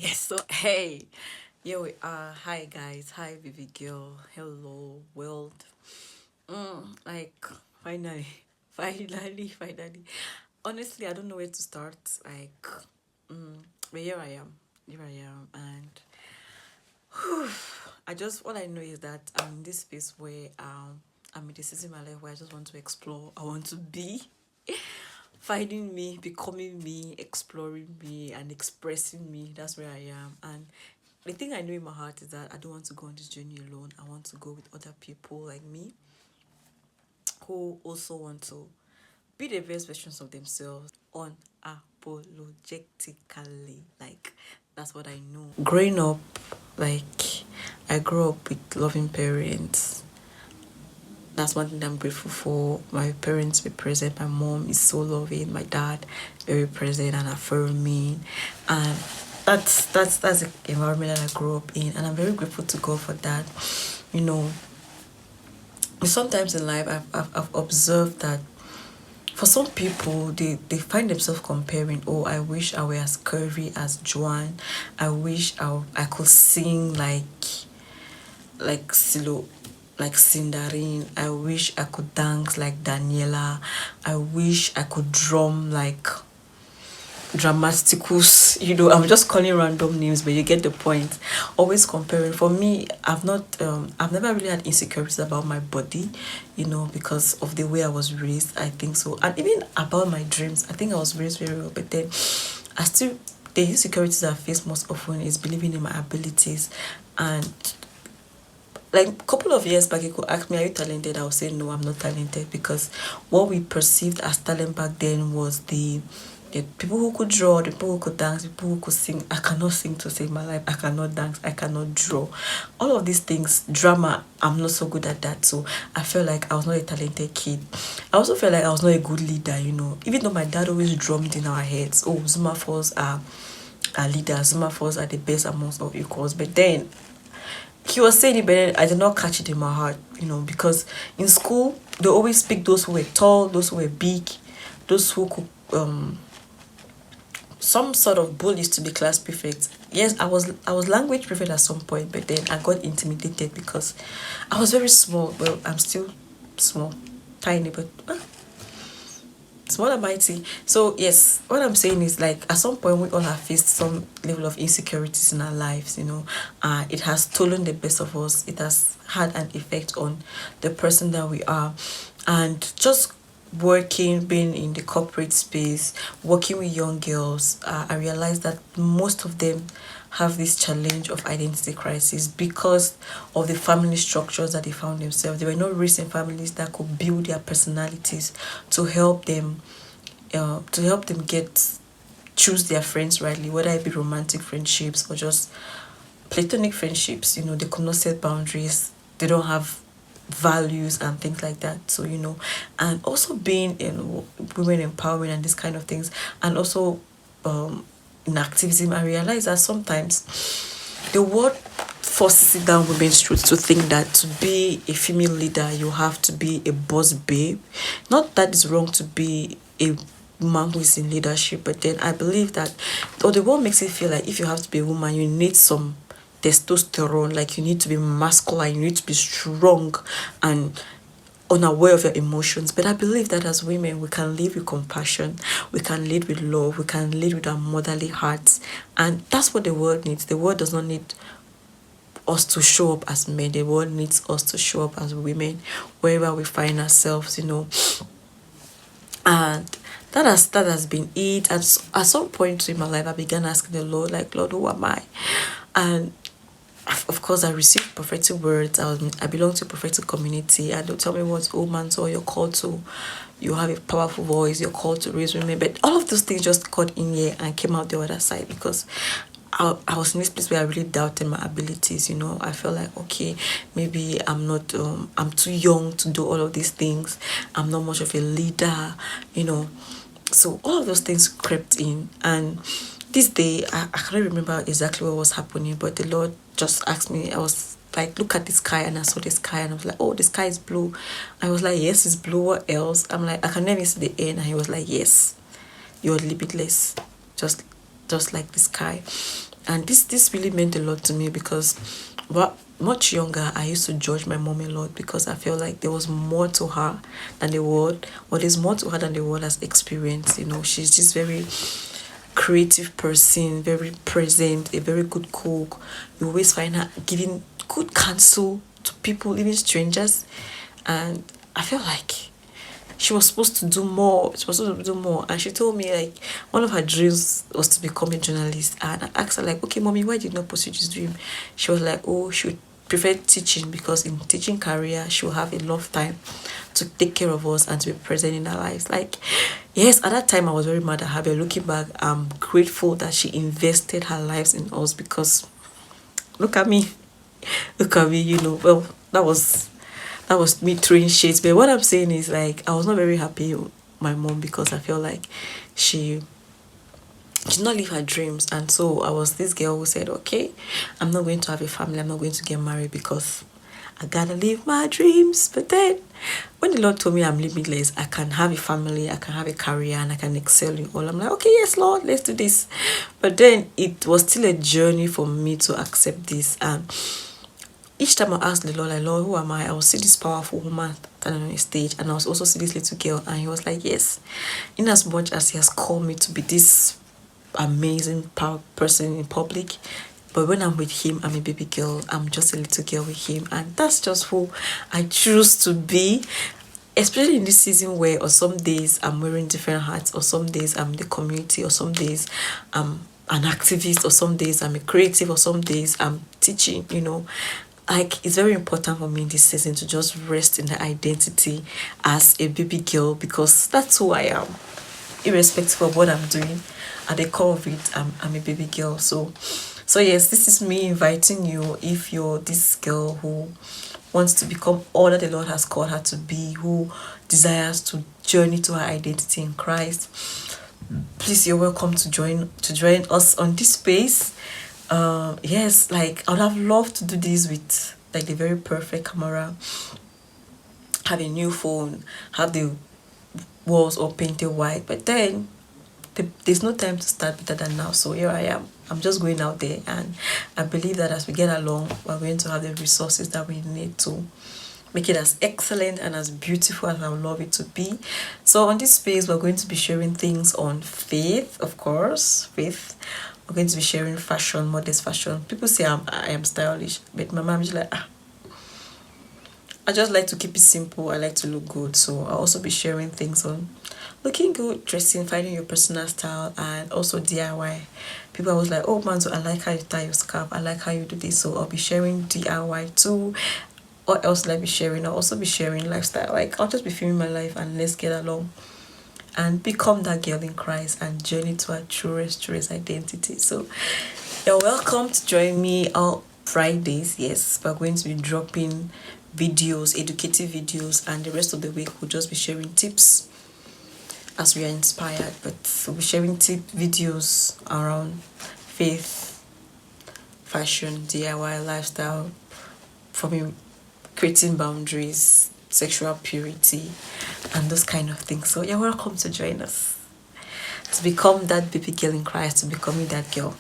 Yes, so hey, here we are. Hi guys, hi baby girl, hello world. Like finally, finally. Honestly, I don't know where to start. But here I am, and I just all I know is that I'm in this space where I'm in this season of my life where I just want to explore. I want to be finding me, becoming me, exploring me, and expressing me. That's where I am. And the thing I know in my heart is that I don't want to go on this journey alone. I want to go with other people like me who also want to be the best versions of themselves unapologetically. Like, that's what I know. Growing up, like, I grew up with loving parents. That's one thing I'm grateful for. My parents were present. My mom is so loving. My dad very present and affirming, and that's the environment that I grew up in, and I'm very grateful to God for that. You know, sometimes in life I've observed that for some people they find themselves comparing. Oh, I wish I were as curvy as Joanne. I wish I could sing like Silo, like Cinderine. I wish I could dance like Daniela. I wish I could drum like Dramaticus. I'm just calling random names, but you get the point. Always comparing. For me, I've never really had insecurities about my body, because of the way I was raised. I think so, and even about my dreams. I think I was raised very well, but then I still the insecurities I face most often is believing in my abilities. And like a couple of years back, you could ask me, are you talented? I would say no, I'm not talented, because what we perceived as talent back then was the people who could draw, the people who could dance, the people who could sing. I cannot sing to save my life. I cannot dance. I cannot draw. All of these things, drama, I'm not so good at that. So I felt like I was not a talented kid. I also felt like I was not a good leader, even though my dad always drummed in our heads, oh, Zuma Falls are leaders, Zuma Falls are the best amongst all equals. But then he was saying it, but I did not catch it in my heart, because in school they always pick those who were tall, those who were big, those who could some sort of bullies to be class prefect. Yes, I was language prefect at some point, but then I got intimidated because I was very small. Well, I'm still small, tiny, but small and mighty. So yes, what I'm saying is, like, at some point we all have faced some level of insecurities in our lives. It has stolen the best of us. It has had an effect on the person that we are, and just being in the corporate space, working with young girls, I realized that most of them have this challenge of identity crisis because of the family structures that they found themselves. They were not raised in families that could build their personalities to help them get choose their friends rightly, whether it be romantic friendships or just platonic friendships. They could not set boundaries. They don't have values and things like that. So, and also being in women empowerment and these kind of things, and also in activism, I realize that sometimes the world forces it down women's throats to think that to be a female leader you have to be a boss babe. Not that it's wrong to be a woman who is in leadership, but then I believe that, or the world makes it feel like if you have to be a woman, you need some testosterone, like you need to be masculine, you need to be strong and unaware of your emotions. But I believe that as women, we can live with compassion, we can lead with love, we can lead with our motherly hearts. And that's what the world needs. The world does not need us to show up as men. The world needs us to show up as women wherever we find ourselves. And that has been it. At some point in my life, I began asking the Lord, like, Lord, who am I? And of course, I received prophetic words. I belong to a prophetic community, and they'll tell me what's man, so you're called to, you have a powerful voice, you're called to raise women. But all of those things just got in here and came out the other side, because I was in this place where I really doubted my abilities. I felt like, okay, maybe I'm too young to do all of these things. I'm not much of a leader. So all of those things crept in, and this day I can't remember exactly what was happening, but the Lord just asked me. I was like, look at the sky, and I saw the sky, and I was like, oh, the sky is blue. I was like, yes, it's blue. What else? I'm like, I can never see the end. And he was like, yes, you're limitless, just like the sky. And this really meant a lot to me because much younger, I used to judge my mom a lot because I felt like there was more to her than the world, or there's more to her than the world has experienced. She's just very creative person, very present, a very good cook. You always find her giving good counsel to people, even strangers. And I feel like she was supposed to do more. She was supposed to do more. And she told me like one of her dreams was to become a journalist. And I asked her like, okay, mommy, why did you not pursue this dream? She was like, oh, she would prefer teaching because in teaching career she will have enough time to take care of us and to be present in our lives. Like, yes, at that time I was very mad at her, but looking back, I'm grateful that she invested her lives in us because look at me. Look at me, well, that was me throwing shades. But what I'm saying is like I was not very happy with my mom because I felt like she did not live her dreams. And so I was this girl who said, okay, I'm not going to have a family, I'm not going to get married because I gotta live my dreams. But then when the Lord told me I'm limitless, I can have a family, I can have a career, and I can excel in all, I'm like, okay, yes, Lord, let's do this. But then it was still a journey for me to accept this. And each time I asked the Lord, like, Lord, who am I? I will see this powerful woman standing on a stage, and I was also see this little girl, and he was like, yes, in as much as he has called me to be this amazing power person in public, but when I'm with him, I'm a baby girl. I'm just a little girl with him, and that's just who I choose to be. Especially in this season where, or some days I'm wearing different hats, or some days I'm in the community, or some days I'm an activist, or some days I'm a creative, or some days I'm teaching. Like, it's very important for me in this season to just rest in the identity as a baby girl because that's who I am, irrespective of what I'm doing. At the core of it, I'm a baby girl. So yes, this is me inviting you. If you're this girl who wants to become all that the Lord has called her to be, who desires to journey to her identity in Christ, please, you're welcome to join us on this space. Yes, like I would have loved to do this with like the very perfect camera, have a new phone, have the walls all painted white, but then there's no time to start better than now. So here I am. I'm just going out there, and I believe that as we get along, we're going to have the resources that we need to make it as excellent and as beautiful as I would love it to be. So on this space, we're going to be sharing things on faith, of course, faith. We're going to be sharing fashion, modest fashion. People say I am stylish, but my mom is like, I just like to keep it simple. I like to look good. So I'll also be sharing things on looking good, dressing, finding your personal style, and also DIY. People are always like, oh man, so I like how you tie your scarf, I like how you do this. So I'll be sharing DIY too. What else will I be sharing? I'll also be sharing lifestyle. Like, I'll just be filming my life, and let's get along and become that girl in Christ and journey to our truest identity. So you're welcome to join me on Fridays. Yes, we're going to be dropping videos, educative videos, and the rest of the week we'll just be sharing tips as we are inspired. But we'll be sharing tip videos around faith, fashion, DIY, lifestyle, from creating boundaries, sexual purity, and those kind of things. So you're welcome to join us to become that baby girl in Christ, to becoming that girl.